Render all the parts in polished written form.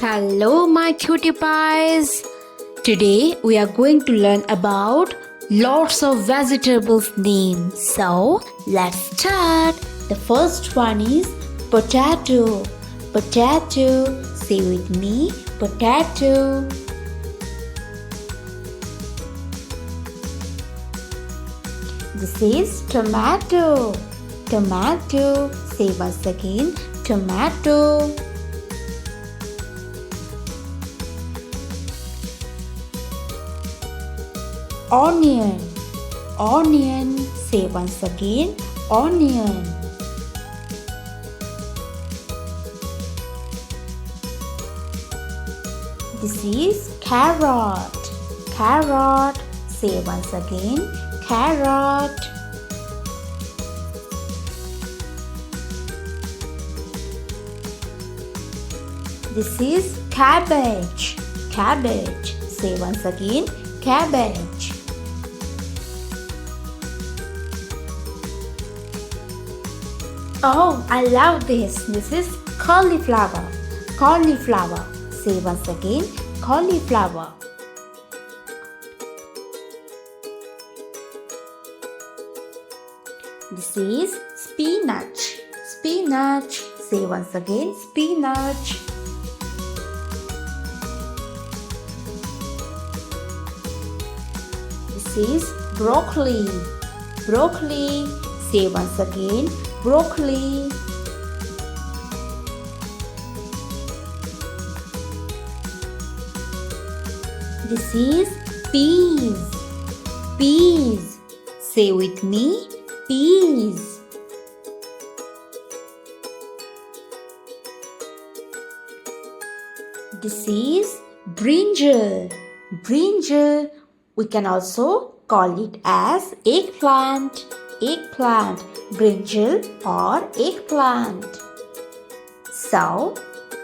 Hello, my cutie pies. Today we are going to learn about lots of vegetables names. So let's start. The first one is potato. Potato. Say with me, potato. This is tomato. Tomato. Say once again, tomato. Onion. Onion. Say once again, onion. This is carrot. Carrot. Say once again, carrot. This is cabbage. Cabbage. Say once again, cabbage. Oh, I love this. This is cauliflower. Cauliflower. Say once again, cauliflower. This is spinach. Spinach. Say once again, spinach. This is broccoli. Broccoli. Say once again, broccoli. This is peas. Peas. Say with me, peas. This is brinjal. Brinjal. We can also call it as eggplant. Eggplant, brinjal or eggplant. So,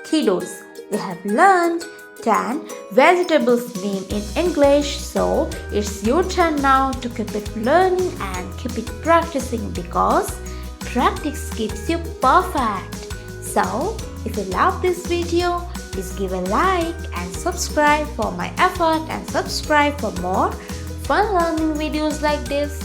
kiddos, we have learned 10 vegetables name in English. So, it's your turn now to keep it learning and keep it practicing because practice keeps you perfect. So, if you love this video, please give a like and subscribe for my effort and subscribe for more fun learning videos like this.